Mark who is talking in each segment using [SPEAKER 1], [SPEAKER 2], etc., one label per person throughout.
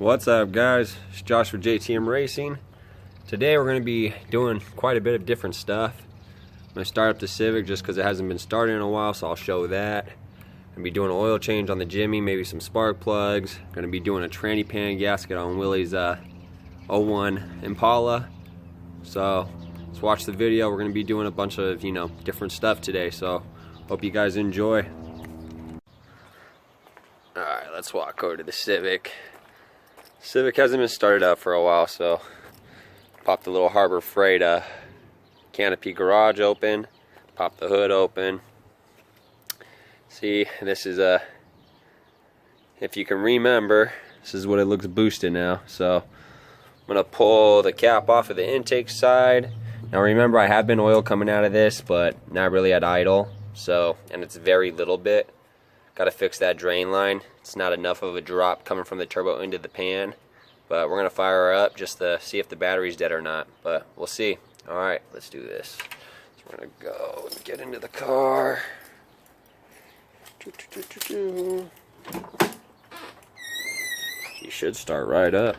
[SPEAKER 1] What's up, guys? It's Josh with JTM Racing. Today we're going to be doing quite a bit of different stuff. I'm going to start up the Civic just because it hasn't been started in a while, so I'll show that. I'm going to be doing an oil change on the Jimmy, maybe some spark plugs. Going to be doing a tranny pan gasket on Willie's 01 Impala. So let's watch the video. We're going to be doing a bunch of, different stuff today, so hope you guys enjoy. Alright, let's walk over to the Civic. Civic hasn't been started up for a while, so pop the little Harbor Freight canopy garage open, pop the hood open. See, this is if you can remember, this is what it looks boosted now. So I'm gonna pull the cap off of the intake side. Now remember, I have been oil coming out of this, but not really at idle. So, and it's very little bit. Got to fix that drain line. It's not enough of a drop coming from the turbo into the pan. But we're going to fire her up just to see if the battery's dead or not. But we'll see. Alright, let's do this. So we're going to go and get into the car. She should start right up.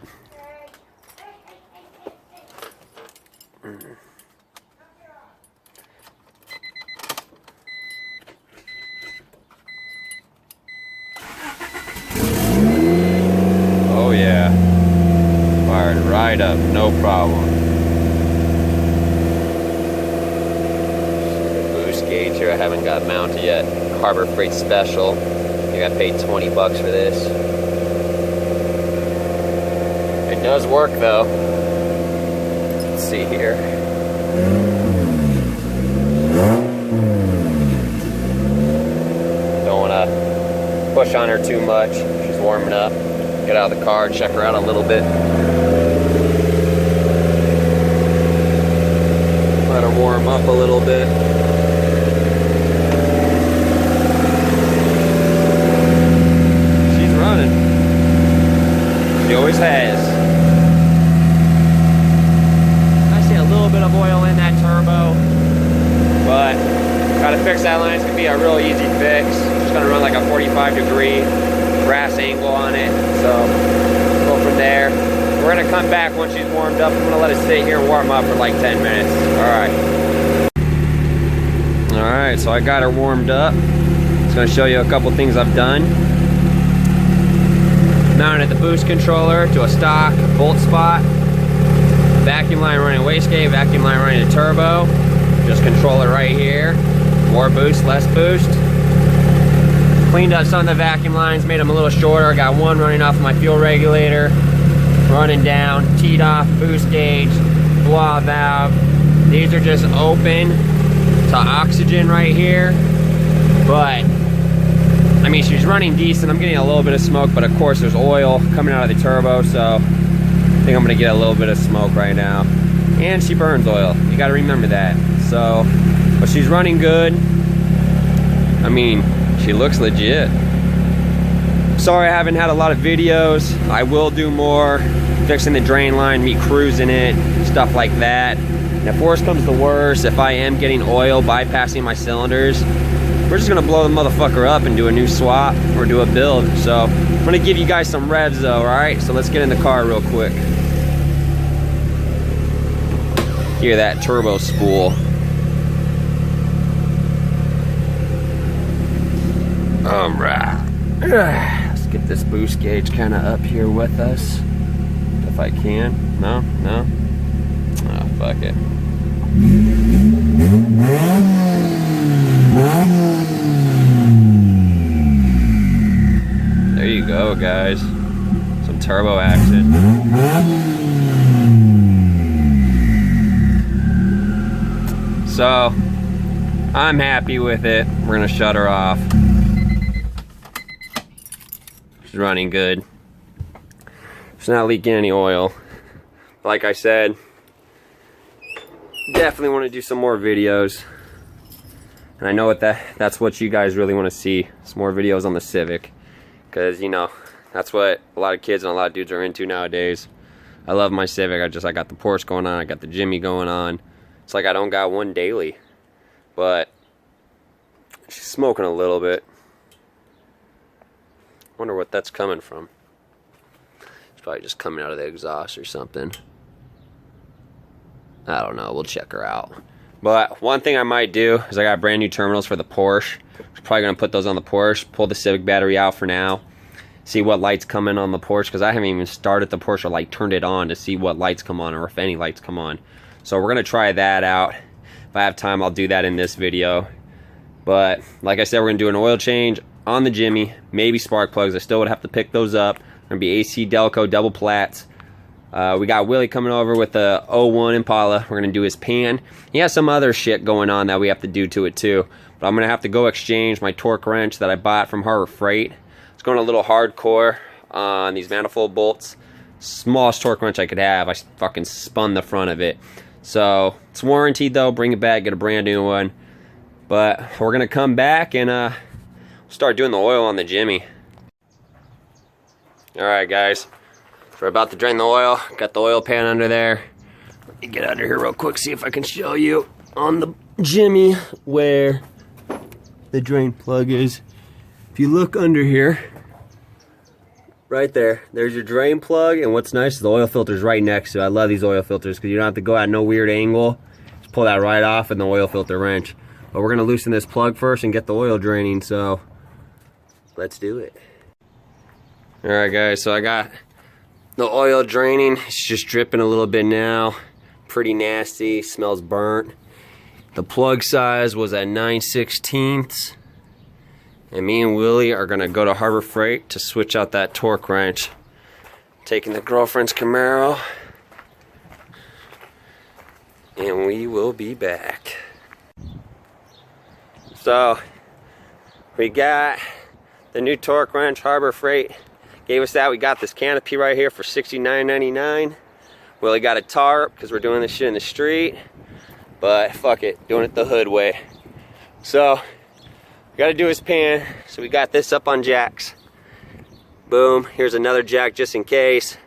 [SPEAKER 1] Oh yeah, fired right up, no problem. Boost gauge here I haven't got mounted yet. Harbor Freight special. I got paid 20 bucks for this. It does work though. Let's see here. Don't want to push on her too much. She's warming up. Get out of the car, check her out a little bit. Let her warm up a little bit. She's running. She always has. I see a little bit of oil in that turbo, but gotta fix that line. It's gonna be a real easy fix. Just gonna run like a 45-degree brass angle on it, so go from there. We're gonna come back once she's warmed up. I'm gonna let it sit here and warm up for like 10 minutes. Alright, so I got her warmed up. Just gonna show you a couple things I've done. Mounted the boost controller to a stock bolt spot. Vacuum line running wastegate, vacuum line running the turbo. Just control it right here. More boost, less boost. Cleaned up some of the vacuum lines, made them a little shorter. I got one running off my fuel regulator, running down, teed off, boost gauge, blowout valve. These are just open to oxygen right here. But, I mean, she's running decent. I'm getting a little bit of smoke, but of course there's oil coming out of the turbo, so I think I'm gonna get a little bit of smoke right now. And she burns oil, you gotta remember that. So, but she's running good. I mean, she looks legit. Sorry I haven't had a lot of videos. I will do more. Fixing the drain line, me cruising it, stuff like that. And if worse comes to worse, if I am getting oil bypassing my cylinders, we're just gonna blow the motherfucker up and do a new swap or do a build. So I'm gonna give you guys some revs though, alright? So let's get in the car real quick. Hear that turbo spool. Alright, let's get this boost gauge kind of up here with us, if I can. No? Oh, fuck it. There you go, guys. Some turbo action. So, I'm happy with it. We're gonna shut her off. She's running good. She's not leaking any oil. Like I said, definitely want to do some more videos. And I know that's what you guys really want to see. Some more videos on the Civic. Because, that's what a lot of kids and a lot of dudes are into nowadays. I love my Civic. I got the Porsche going on. I got the Jimmy going on. It's like I don't got one daily. But she's smoking a little bit. Wonder what that's coming from. It's probably just coming out of the exhaust or something. I don't know, we'll check her out. But one thing I might do is I got brand new terminals for the Porsche. I'm probably gonna put those on the Porsche, pull the Civic battery out for now, see what lights come in on the Porsche, because I haven't even started the Porsche or like turned it on to see what lights come on or if any lights come on. So we're gonna try that out. If I have time, I'll do that in this video. But like I said, we're gonna do an oil change on the Jimmy, maybe spark plugs. I still would have to pick those up. Gonna be AC Delco double plats. We got Willie coming over with the 01 Impala. We're gonna do his pan. He has some other shit going on that we have to do to it too. But I'm gonna have to go exchange my torque wrench that I bought from Harbor Freight. It's going a little hardcore on these manifold bolts. Smallest torque wrench I could have. I fucking spun the front of it. So it's warranted though. Bring it back, get a brand new one. But we're gonna come back and start doing the oil on the Jimmy. Alright guys, we're about to drain the oil. Got the oil pan under there. Let me get under here real quick, see if I can show you on the Jimmy where the drain plug is. If you look under here, right there, there's your drain plug, and what's nice is the oil filter's right next to it. I love these oil filters because you don't have to go at no weird angle. Just pull that right off and the oil filter wrench. But we're gonna loosen this plug first and get the oil draining, so let's do it. Alright guys, so I got the oil draining. It's just dripping a little bit now. Pretty nasty, smells burnt. The plug size was at 9/16. And me and Willie are gonna go to Harbor Freight to switch out that torque wrench. Taking the girlfriend's Camaro. And we will be back. So, we got the new torque wrench. Harbor Freight gave us that. We got this canopy right here for $69.99. Willie got a tarp because we're doing this shit in the street. But fuck it, doing it the hood way. So, we gotta do his pan. So we got this up on jacks. Boom, here's another jack just in case.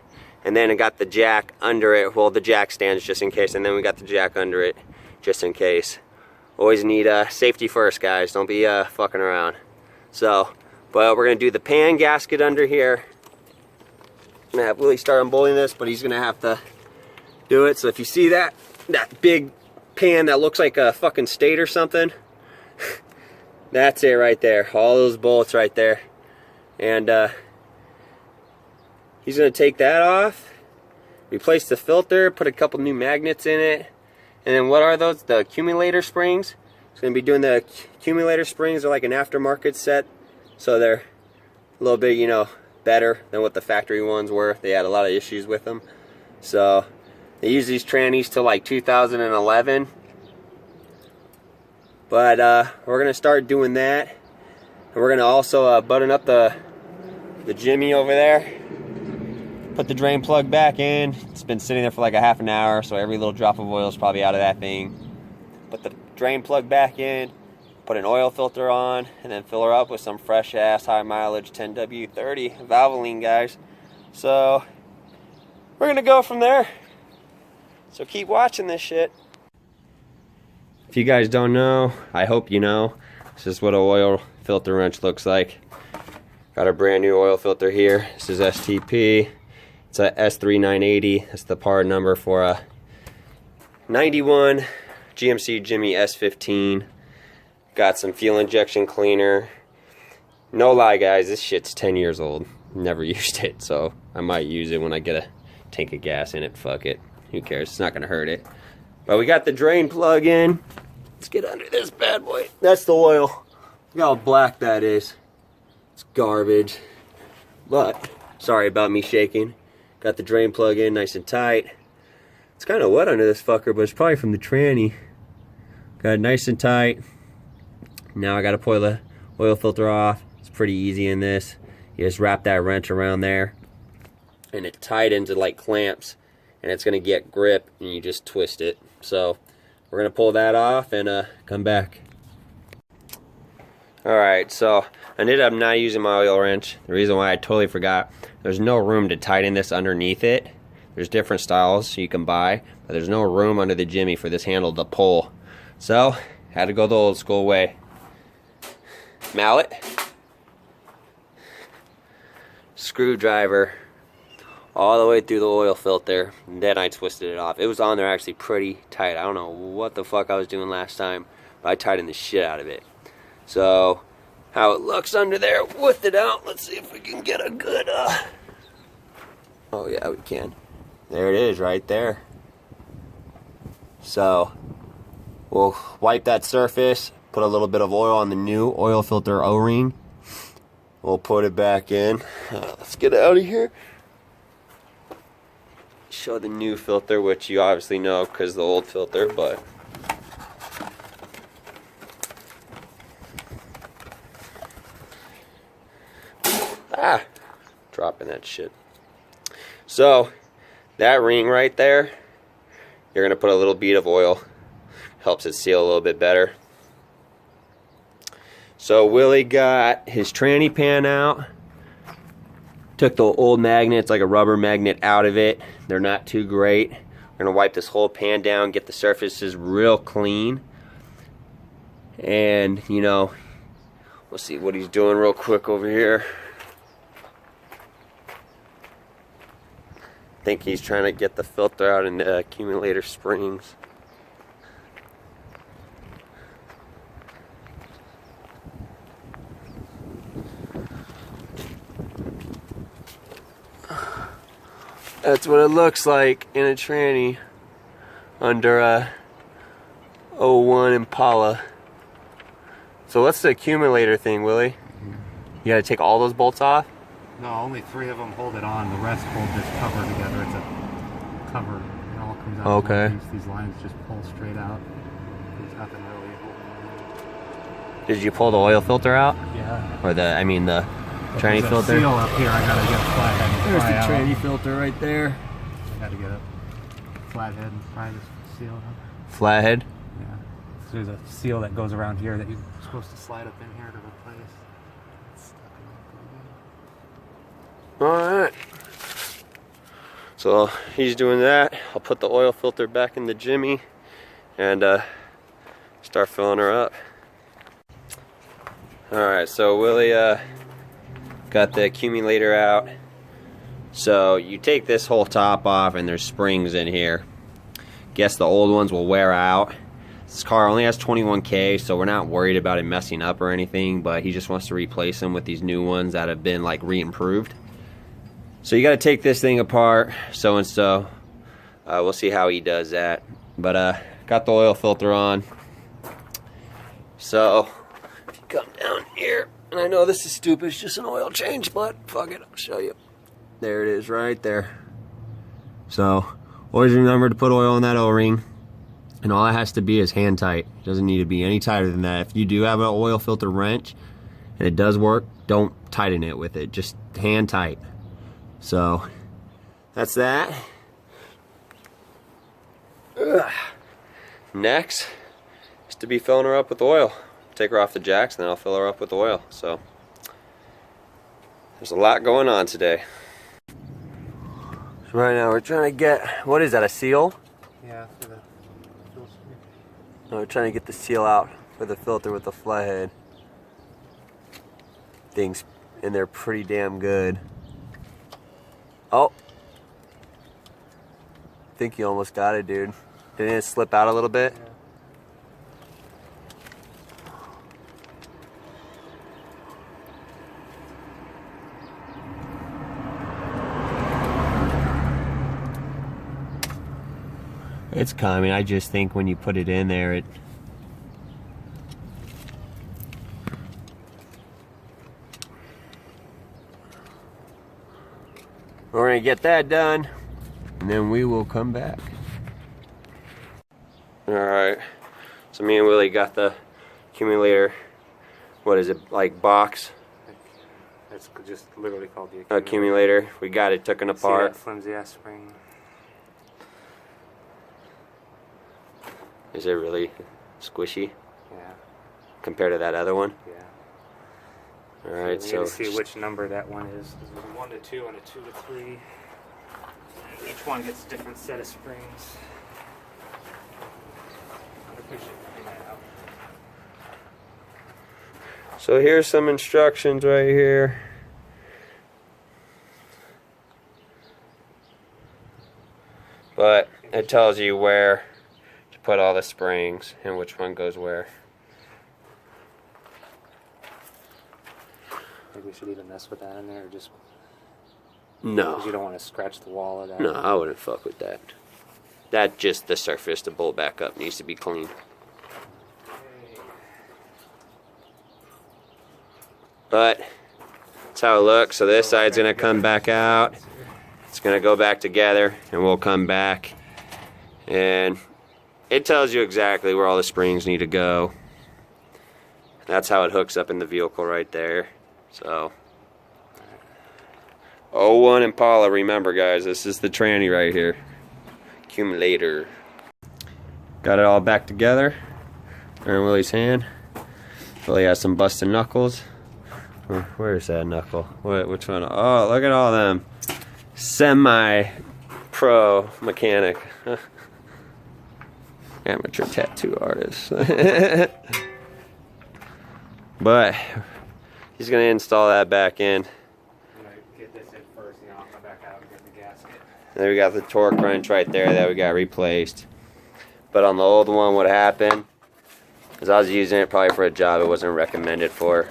[SPEAKER 1] And then I got the jack under it. Well, the jack stands just in case. And then we got the jack under it just in case. Always need safety first, guys. Don't be fucking around. So, but we're gonna do the pan gasket under here. I'm gonna have Willie start unbolting this, but he's gonna have to do it. So if you see that big pan that looks like a fucking state or something, that's it right there. All those bolts right there. And he's gonna take that off, replace the filter, put a couple new magnets in it. And then what are those? The accumulator springs. It's gonna be doing the accumulator springs. They're like an aftermarket set, so they're a little bit, you know, better than what the factory ones were. They had a lot of issues with them. So they use these trannies till like 2011. But we're gonna start doing that, and we're gonna also button up the Jimmy over there. Put the drain plug back in. It's been sitting there for like a half an hour, so every little drop of oil is probably out of that thing. Put the drain plug back in, put an oil filter on, and then fill her up with some fresh ass high mileage 10W30 Valvoline, guys. So we're gonna go from there. So keep watching this shit. If you guys don't know, I hope you know, this is what an oil filter wrench looks like. Got a brand new oil filter here. This is STP. It's a S3980. That's the part number for a 91 GMC Jimmy S15. Got some fuel injection cleaner. No lie, guys, this shit's 10 years old. Never used it, so I might use it when I get a tank of gas in it. Fuck it. Who cares? It's not gonna hurt it. But we got the drain plug in. Let's get under this bad boy. That's the oil. Look how black that is. It's garbage. But, sorry about me shaking. Got the drain plug in nice and tight. It's kind of wet under this fucker, but it's probably from the tranny. Got it nice and tight. Now I got to pull the oil filter off. It's pretty easy in this. You just wrap that wrench around there, and it tightens it like clamps, and it's going to get grip, and you just twist it. So we're going to pull that off and come back. Alright, so I ended up not using my oil wrench. The reason why I totally forgot, there's no room to tighten this underneath it. There's different styles you can buy, but there's no room under the Jimmy for this handle to pull. So, had to go the old school way. Mallet, screwdriver, all the way through the oil filter, and then I twisted it off. It was on there actually pretty tight. I don't know what the fuck I was doing last time, but I tightened the shit out of it. So how it looks under there with it out, let's see if we can get a good oh yeah, we can. There it is right there. So we'll wipe that surface, put a little bit of oil on the new oil filter O-ring. We'll put it back in. Let's get it out of here. Show the new filter, which you obviously know because the old filter, but dropping that shit. So that ring right there, you're gonna put a little bead of oil. Helps it seal a little bit better. So Willie got his tranny pan out. Took the old magnets, like a rubber magnet, out of it. They're not too great. We're gonna wipe this whole pan down, get the surfaces real clean. And, you know, we'll see what he's doing real quick over here. I think he's trying to get the filter out in the accumulator springs. That's what it looks like in a tranny under a 01 Impala. So what's the accumulator thing, Willie? You gotta take all those bolts off?
[SPEAKER 2] No, only 3 of them hold it on. The rest hold this cover together. It's a cover. It all comes out.
[SPEAKER 1] Okay.
[SPEAKER 2] These lines just pull straight out. There's nothing really holding it.
[SPEAKER 1] Did you pull the oil filter out?
[SPEAKER 2] Yeah.
[SPEAKER 1] Or the, I mean the tranny
[SPEAKER 2] There's
[SPEAKER 1] filter?
[SPEAKER 2] a seal up here. I gotta get a flathead and
[SPEAKER 1] There's
[SPEAKER 2] pry
[SPEAKER 1] the
[SPEAKER 2] out.
[SPEAKER 1] tranny filter right there.
[SPEAKER 2] I gotta get a flathead and pry this seal out.
[SPEAKER 1] Flathead?
[SPEAKER 2] Yeah. So there's a seal that goes around here that you're supposed to slide up in here to replace. It's stuck in there.
[SPEAKER 1] Alright. So he's doing that. I'll put the oil filter back in the Jimmy and start filling her up. Alright, so Willie got the accumulator out. So you take this whole top off and there's springs in here. Guess the old ones will wear out. This car only has 21K, so we're not worried about it messing up or anything, but he just wants to replace them with these new ones that have been like re-improved. So you got to take this thing apart, so and so. We'll see how he does that. But got the oil filter on. So if you come down here, and I know this is stupid, it's just an oil change, but fuck it, I'll show you. There it is right there. So always remember to put oil in that O-ring. And all it has to be is hand tight. It doesn't need to be any tighter than that. If you do have an oil filter wrench and it does work, don't tighten it with it. Just hand tight. So that's that. Ugh. Next is to be filling her up with oil. Take her off the jacks and then I'll fill her up with oil. So there's a lot going on today. So right now we're trying to get, what is that, a seal?
[SPEAKER 2] Yeah, for the
[SPEAKER 1] No, we're trying to get the seal out for the filter with the flathead. Things in there pretty damn good. Oh. I think you almost got it, dude. Didn't it slip out a little bit?
[SPEAKER 2] Yeah.
[SPEAKER 1] It's coming. I just think when you put it in there, it... We're gonna get that done, and then we will come back. Alright, so me and Willie got the accumulator, what is it, like box?
[SPEAKER 2] That's just literally called the
[SPEAKER 1] Accumulator. We got it taken apart.
[SPEAKER 2] See that flimsy ass spring?
[SPEAKER 1] Is it really squishy
[SPEAKER 2] Yeah.
[SPEAKER 1] compared to that other one?
[SPEAKER 2] Yeah.
[SPEAKER 1] Alright,
[SPEAKER 2] We
[SPEAKER 1] so
[SPEAKER 2] need to see which number that one is. There's a 1 to 2 and a 2 to 3. And each one gets a different set of springs. I appreciate finding that out.
[SPEAKER 1] So here's some instructions right here. but it tells you where to put all the springs and which one goes where.
[SPEAKER 2] Maybe we should even mess with that in there, or just...
[SPEAKER 1] No.
[SPEAKER 2] Because you don't want to scratch the wall of that.
[SPEAKER 1] No, I wouldn't fuck with that. That just the surface to bolt back up needs to be clean. But that's how it looks. So this side's gonna come back out. It's gonna go back together, and we'll come back. And it tells you exactly where all the springs need to go. That's how it hooks up in the vehicle right there. So, 01 Impala, remember guys, this is the tranny right here. Accumulator. Got it all back together. They're in Willie's hand. Willie has some busted knuckles. Where's that knuckle? Which one? Oh, look at all them. Semi-pro mechanic. Amateur tattoo artist. But he's gonna install that back in.
[SPEAKER 2] I'm gonna get this in first, and then I'll come back out and get the gasket.
[SPEAKER 1] And then we got the torque wrench right there that we got replaced. But on the old one, what happened is I was using it probably for a job it wasn't recommended for.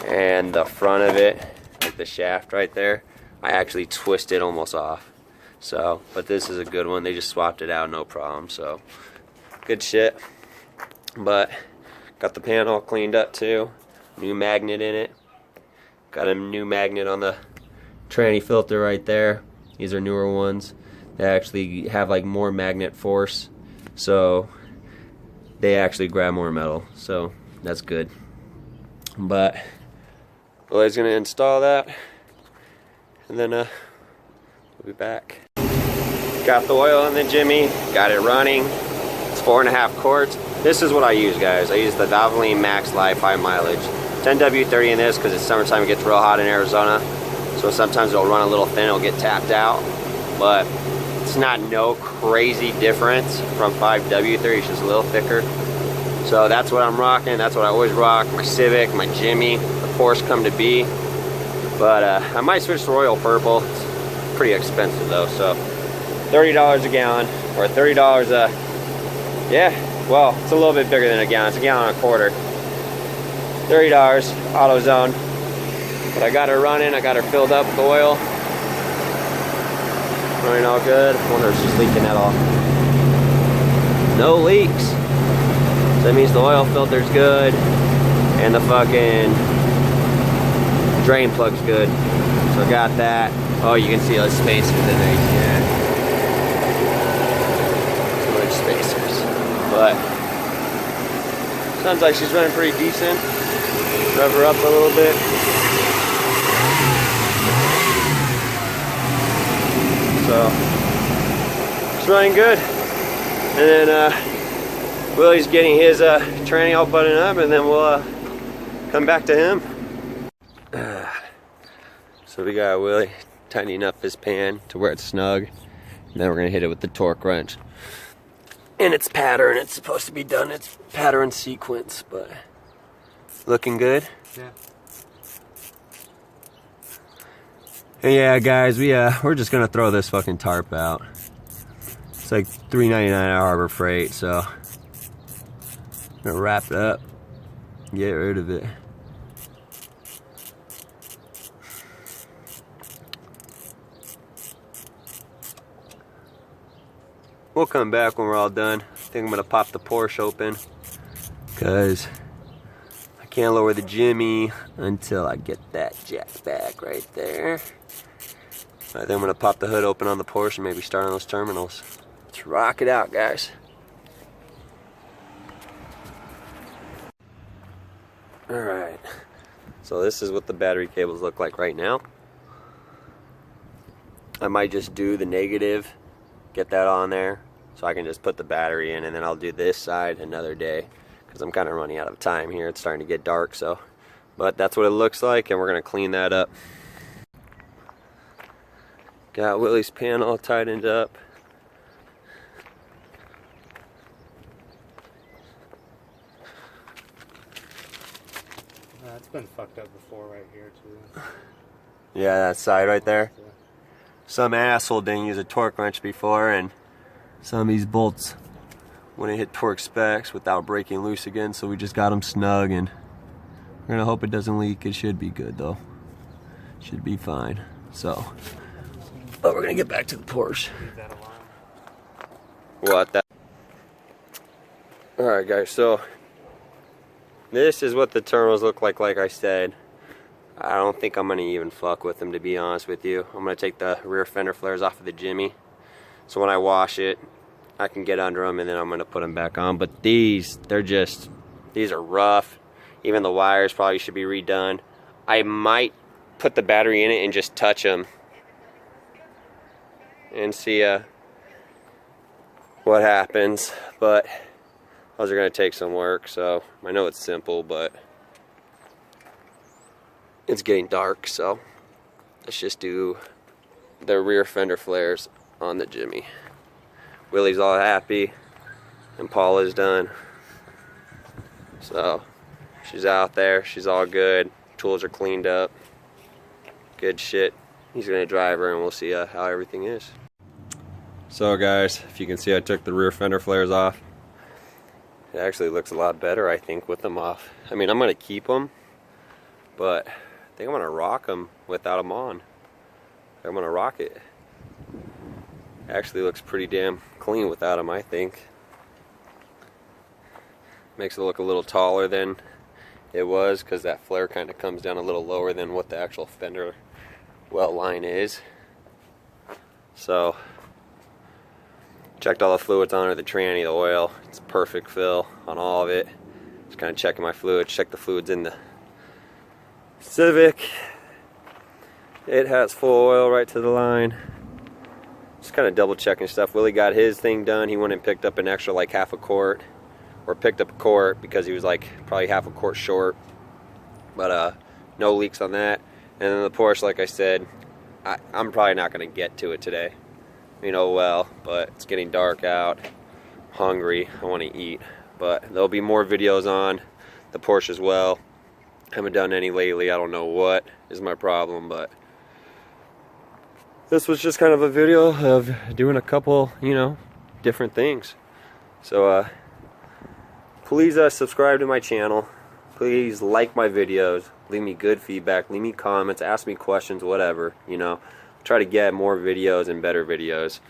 [SPEAKER 1] And the front of it, like the shaft right there, I actually twisted almost off. So, but this is a good one. They just swapped it out, no problem. So, good shit. But got the panel cleaned up too. New magnet in it. Got a new magnet on the tranny filter right there. These are newer ones. They actually have like more magnet force, so they actually grab more metal. So that's good. But Willie's gonna install that, and then we'll be back. Got the oil in the Jimmy. Got it running. It's 4.5 quarts. This is what I use, guys. I use the Valvoline Max Life High Mileage. 10W30 in this because it's summertime. It gets real hot in Arizona, so sometimes it'll run a little thin. It'll get tapped out, but it's not no crazy difference from 5W30. It's just a little thicker. So that's what I'm rocking. That's what I always rock. My Civic, my Jimmy, the Porsche come to be. But I might switch to Royal Purple. It's pretty expensive though. So $30 a gallon, or $30 a, yeah, well, it's a little bit bigger than a gallon. It's a gallon and a quarter. $30, AutoZone. But I got her running. I got her filled up with oil. Running all good. I wonder if she's leaking at all. No leaks. So that means the oil filter's good, and the fucking drain plug's good. So I got that. Oh, you can see those spacers in there. Yeah. Storage spacers. But sounds like she's running pretty decent. Rev her up a little bit. So it's running good. And then Willie's getting his tranny all buttoned up, and then we'll come back to him. So we got Willie tightening up his pan to where it's snug, and then we're gonna hit it with the torque wrench. And its pattern, it's supposed to be done its pattern sequence, but looking good.
[SPEAKER 2] Yeah.
[SPEAKER 1] And yeah, guys, we're just gonna throw this fucking tarp out. It's like $3.99 at Harbor Freight, so I'm gonna wrap it up, get rid of it. We'll come back when we're all done. I think I'm gonna pop the Porsche open, because I can't lower the Jimmy until I get that jack back right there. I think I'm gonna pop the hood open on the Porsche and maybe start on those terminals. Let's rock it out, guys. Alright, so this is what the battery cables look like right now. I might just do the negative, get that on there, so I can just put the battery in, and then I'll do this side another day, because I'm kind of running out of time here. It's starting to get dark, so, but that's what it looks like, and we're going to clean that up. Got Willie's pan all tightened up.
[SPEAKER 2] It's been fucked up before right here too.
[SPEAKER 1] Yeah, that side right there. some asshole didn't use a torque wrench before, and some of these bolts wouldn't hit torque specs without breaking loose again, so we just got them snug, and we're gonna hope it doesn't leak. It should be good though. Should be fine. So, but we're gonna get back to the Porsche. What that? Alright guys, so this is what the terminals look like I said. I don't think I'm gonna even fuck with them, to be honest with you. I'm gonna take the rear fender flares off of the Jimmy, so when I wash it I can get under them, and then I'm gonna put them back on. But these are rough. Even the wires probably should be redone. I might put the battery in it and just touch them and see what happens, but those are gonna take some work. So I know it's simple, but it's getting dark, so let's just do the rear fender flares on the Jimmy. Willie's all happy, Impala's done, so she's out there, she's all good, tools are cleaned up, good shit. He's gonna drive her and we'll see how everything is. So guys, if you can see, I took the rear fender flares off. It actually looks a lot better, I think, with them off. I mean, I'm gonna keep them, but I think I'm gonna rock them without them on. I'm gonna rock it. Actually looks pretty damn clean without them, I think. Makes it look a little taller than it was, because that flare kind of comes down a little lower than what the actual fender well line is. So, checked all the fluids on her, the tranny, the oil. It's perfect fill on all of it. Just kind of checking my fluids, check the fluids in the Civic. It has full oil right to the line. Just kind of double checking stuff. Willie got his thing done. He went and picked up an extra like half a quart, or picked up a quart because he was like probably half a quart short. But no leaks on that. And then the Porsche, like I said, I'm probably not going to get to it today. You know, well, but it's getting dark out. I'm hungry. I want to eat. But there'll be more videos on the Porsche as well. Haven't done any lately. I don't know what is my problem, but this was just kind of a video of doing a couple, you know, different things. So please subscribe to my channel. Please like my videos. Leave me good feedback. Leave me comments. Ask me questions. Whatever, you know. Try to get more videos and better videos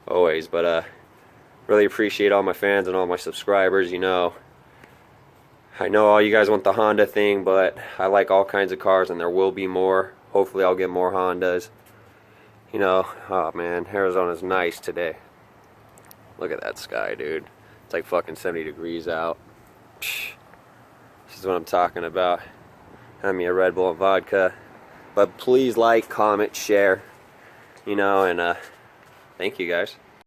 [SPEAKER 1] always. But really appreciate all my fans and all my subscribers. You know, I know all you guys want the Honda thing, but I like all kinds of cars, and there will be more. Hopefully I'll get more Hondas. You know, oh man, Arizona's nice today. Look at that sky, dude. It's like fucking 70 degrees out. Psh, this is what I'm talking about. Have me a Red Bull and vodka. But please like, comment, share. You know, and thank you guys.